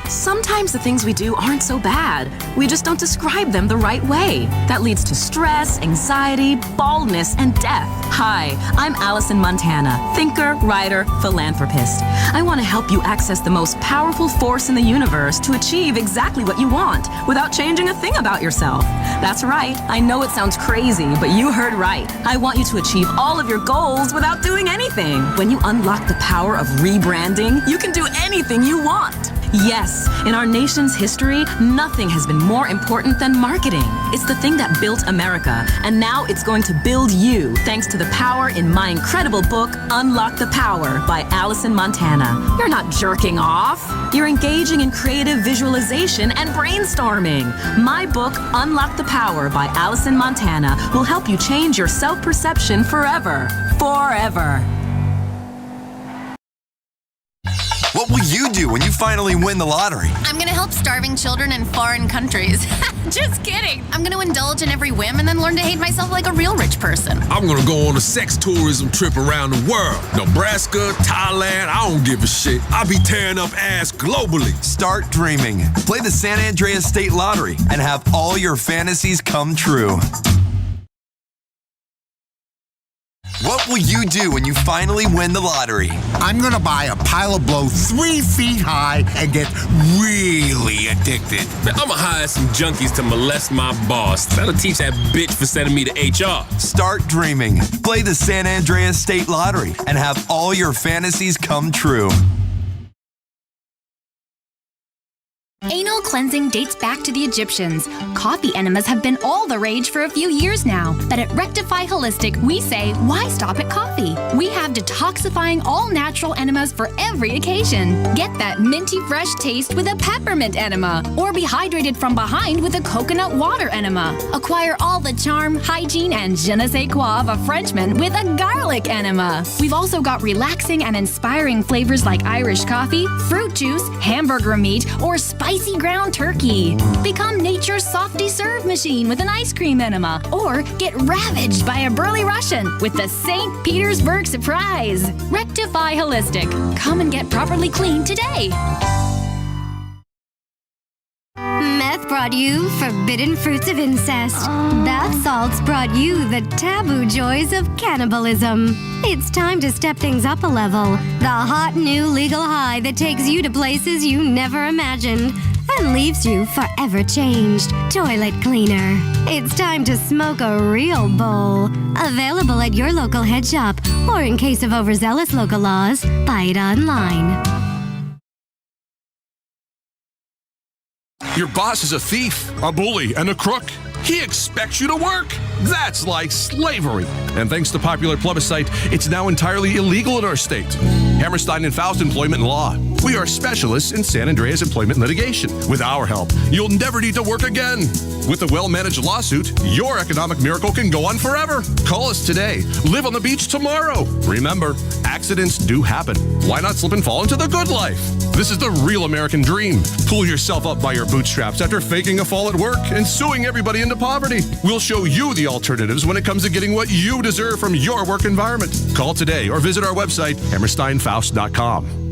Sometimes the things we do aren't so bad. We just don't describe them the right way. That leads to stress, anxiety, baldness, and death. Hi, I'm Allison Montana, thinker, writer, philanthropist. I want to help you access the most powerful force in the universe to achieve exactly what you want without changing a thing about yourself. That's right. I know it sounds crazy, but you heard right. I want you to achieve all of your goals without doing anything. When you unlock the power of rebranding, you can do anything you want. Yes, in our nation's history, nothing has been more important than marketing. It's the thing that built America, and now it's going to build you, thanks to the power in my incredible book, Unlock the Power by Allison Montana. You're not jerking off. You're engaging in creative visualization and brainstorming. My book, Unlock the Power by Allison Montana, will help you change your self-perception forever. Forever. What will you do when you finally win the lottery? I'm gonna help starving children in foreign countries. Just kidding. I'm gonna indulge in every whim and then learn to hate myself like a real rich person. I'm gonna go on a sex tourism trip around the world. Nebraska, Thailand, I don't give a shit. I'll be tearing up ass globally. Start dreaming. Play the San Andreas State Lottery and have all your fantasies come true. What will you do when you finally win the lottery? I'm gonna buy a pile of blow 3 feet high and get really addicted. Man, I'ma hire some junkies to molest my boss. That'll teach that bitch for sending me to HR. Start dreaming. Play the San Andreas State Lottery and have all your fantasies come true. Anal cleansing dates back to the Egyptians. Coffee enemas have been all the rage for a few years now. But at Rectify Holistic, we say, why stop at coffee? We have detoxifying all-natural enemas for every occasion. Get that minty fresh taste with a peppermint enema. Or be hydrated from behind with a coconut water enema. Acquire all the charm, hygiene, and je ne sais quoi of a Frenchman with a garlic enema. We've also got relaxing and inspiring flavors like Irish coffee, fruit juice, hamburger meat, or spicy ground turkey. Become nature's softy serve machine with an ice cream enema. Or get ravaged by a burly Russian with the St. Petersburg surprise. Rectify Holistic. Come and get properly clean today. Meth brought you forbidden fruits of incest. Bath salts brought you the taboo joys of cannibalism. It's time to step things up a level. The hot new legal high that takes you to places you never imagined and leaves you forever changed. Toilet cleaner. It's time to smoke a real bowl. Available at your local head shop, or in case of overzealous local laws, buy it online. Your boss is a thief, a bully, and a crook. He expects you to work. That's like slavery. And thanks to popular plebiscite, it's now entirely illegal in our state. Hammerstein and Faust Employment and Law. We are specialists in San Andreas employment litigation. With our help, you'll never need to work again. With a well-managed lawsuit, your economic miracle can go on forever. Call us today. Live on the beach tomorrow. Remember, accidents do happen. Why not slip and fall into the good life? This is the real American dream. Pull yourself up by your bootstraps after faking a fall at work and suing everybody into poverty. We'll show you the alternatives when it comes to getting what you deserve from your work environment. Call today or visit our website, hammersteinfaust.com.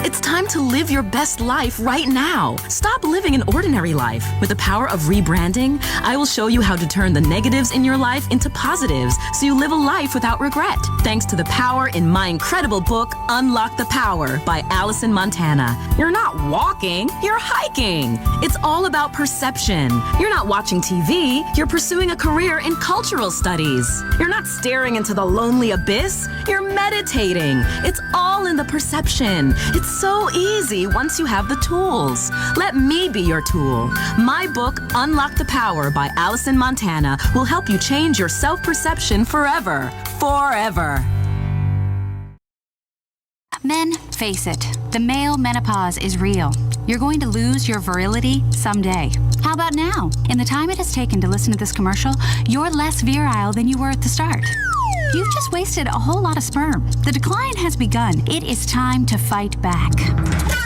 It's time to live your best life right now. Stop living an ordinary life. With the power of rebranding, I will show you how to turn the negatives in your life into positives so you live a life without regret. Thanks to the power in my incredible book, Unlock the Power by Allison Montana. You're not walking, you're hiking. It's all about perception. You're not watching TV, you're pursuing a career in cultural studies. You're not staring into the lonely abyss, you're meditating. It's all in the perception. It's so easy once you have the tools. Let me be your tool. My book, Unlock the Power by Allison Montana, will help you change your self-perception forever. Forever. Men, face it, the male menopause is real. You're going to lose your virility someday. How about now? In the time it has taken to listen to this commercial, you're less virile than you were at the start. You've just wasted a whole lot of sperm. The decline has begun. It is time to fight back.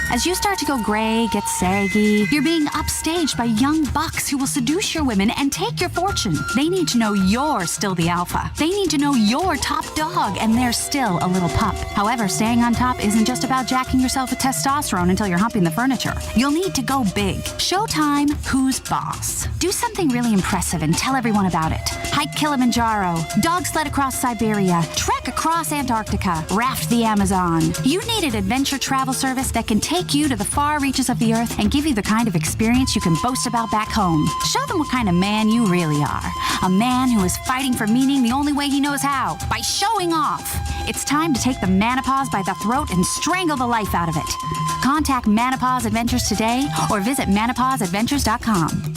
As you start to go gray, get saggy, you're being upstaged by young bucks who will seduce your women and take your fortune. They need to know you're still the alpha. They need to know you're top dog and they're still a little pup. However, staying on top isn't just about jacking yourself with testosterone until you're humping the furniture. You'll need to go big. Showtime, who's boss? Do something really impressive and tell everyone about it. Hike Kilimanjaro, dog sled across Siberia, trek across Antarctica, raft the Amazon. You need an adventure travel service that can take you to the far reaches of the earth and give you the kind of experience you can boast about back home. Show them what kind of man you really are. A man who is fighting for meaning the only way he knows how, by showing off. It's time to take the menopause by the throat and strangle the life out of it. Contact Menopause Adventures today or visit menopauseadventures.com.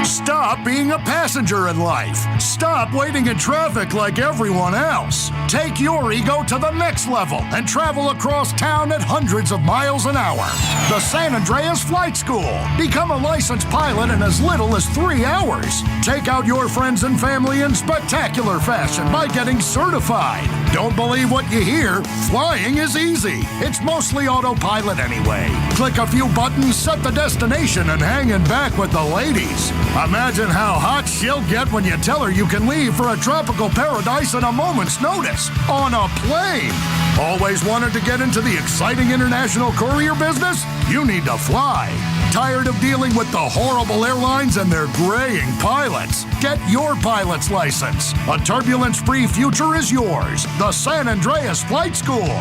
Stop being a passenger in life. Stop waiting in traffic like everyone else. Take your ego to the next level and travel across town at hundreds of miles an hour. The San Andreas Flight School. Become a licensed pilot in as little as 3 hours. Take out your friends and family in spectacular fashion by getting certified. Don't believe what you hear. Flying is easy. It's mostly autopilot anyway. Click a few buttons, set the destination, and hanging back with the ladies. Imagine how hot she'll get when you tell her you can leave for a tropical paradise at a moment's notice on a plane. Always wanted to get into the exciting international courier business? You need to fly. Tired of dealing with the horrible airlines and their graying pilots? Get your pilot's license. A turbulence-free future is yours. The San Andreas Flight School.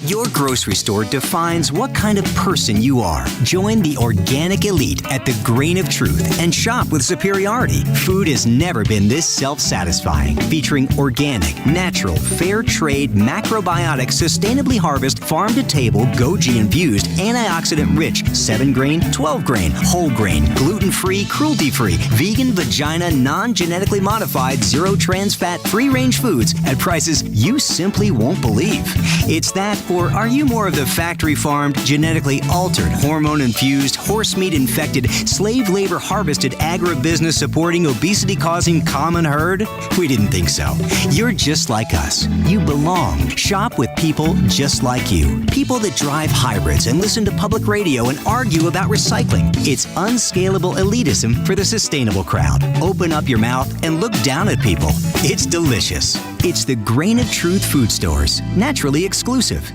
Your grocery store defines what kind of person you are. Join the organic elite at the Grain of Truth and shop with superiority. Food has never been this self-satisfying. Featuring organic, natural, fair trade, macrobiotic, sustainably harvested, farm-to-table, Goji-infused, antioxidant-rich, 7-grain, 12-grain, whole grain, gluten-free, cruelty-free, vegan, vagina, non-genetically modified, zero-trans fat, free-range foods at prices you simply won't believe. It's that, or are you more of the factory-farmed, genetically altered, hormone-infused, horse meat-infected, slave labor-harvested, agribusiness-supporting, obesity-causing common herd? We didn't think so. You're just like us. You belong. Shop with people just like you. People that drive hybrids and listen to public radio and argue about recycling. It's unscalable elitism for the sustainable crowd. Open up your mouth and look down at people. It's delicious. It's the Grain of Truth food stores. Naturally exclusive.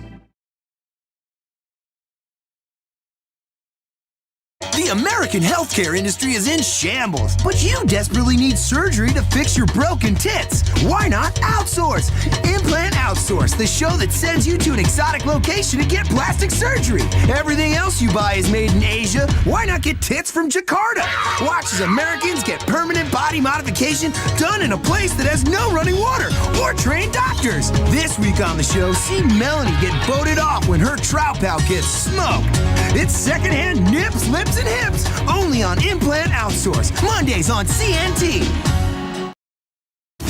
The American healthcare industry is in shambles, but you desperately need surgery to fix your broken tits. Why not outsource? Implant Outsource, the show that sends you to an exotic location to get plastic surgery. Everything else you buy is made in Asia. Why not get tits from Jakarta? Watch as Americans get permanent body modification done in a place that has no running water or trained doctors. This week on the show, see Melanie get boated off when her trout pal gets smoked. It's secondhand nips, lips, and hips, only on Implant Outsource, Mondays on CNT.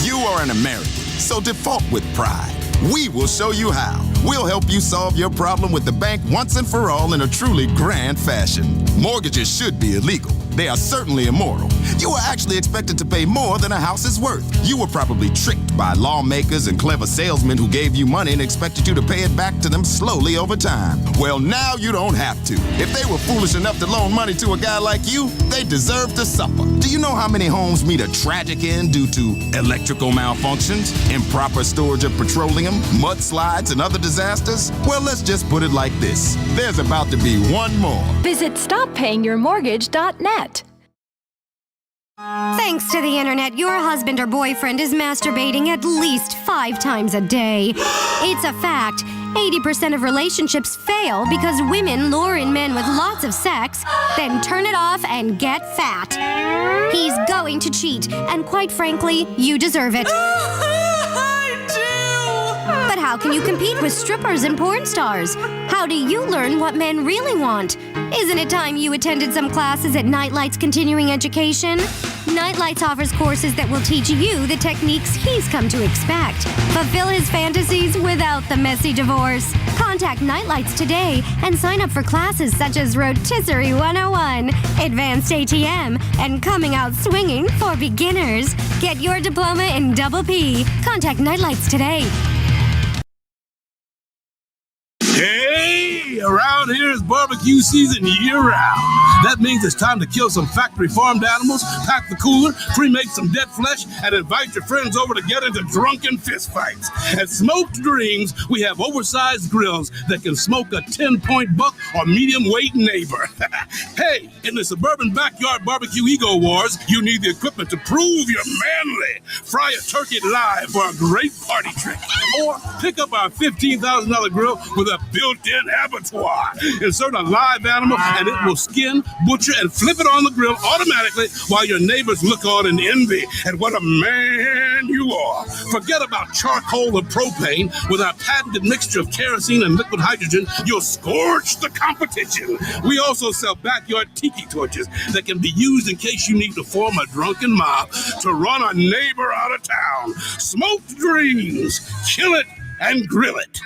You are an American, so default with pride. We will show you how. We'll help you solve your problem with the bank once and for all in a truly grand fashion. Mortgages should be illegal. They are certainly immoral. You are actually expected to pay more than a house is worth. You were probably tricked by lawmakers and clever salesmen who gave you money and expected you to pay it back to them slowly over time. Well, now you don't have to. If they were foolish enough to loan money to a guy like you, they deserve to suffer. Do you know how many homes meet a tragic end due to electrical malfunctions, improper storage of petroleum, mudslides, and other disasters? Well, let's just put it like this. There's about to be one more. Visit StopPayingYourMortgage.net. Thanks to the internet, your husband or boyfriend is masturbating at least 5 times a day. It's a fact. 80% of relationships fail because women lure in men with lots of sex, then turn it off and get fat. He's going to cheat, and quite frankly, you deserve it. But how can you compete with strippers and porn stars? How do you learn what men really want? Isn't it time you attended some classes at Nightlight's Continuing Education? Nightlights offers courses that will teach you the techniques he's come to expect. Fulfill his fantasies without the messy divorce. Contact Nightlights today and sign up for classes such as Rotisserie 101, Advanced ATM, and Coming Out Swinging for beginners. Get your diploma in Double P. Contact Nightlights today. Hey, around here is barbecue season year-round. That means it's time to kill some factory-farmed animals, pack the cooler, cremate some dead flesh, and invite your friends over to get into drunken fistfights. At Smoked Dreams, we have oversized grills that can smoke a 10-point buck or medium-weight neighbor. Hey, in the suburban backyard barbecue ego wars, you need the equipment to prove you're manly. Fry a turkey live for a great party trick. Or pick up our $15,000 grill with a built-in abattoir. Insert a live animal and it will skin, butcher, and flip it on the grill automatically while your neighbors look on in envy at what a man you are. Forget about charcoal or propane. With our patented mixture of kerosene and liquid hydrogen, you'll scorch the competition. We also sell backyard tiki torches that can be used in case you need to form a drunken mob to run a neighbor out of town. Smoked Dreams. Kill it and grill it.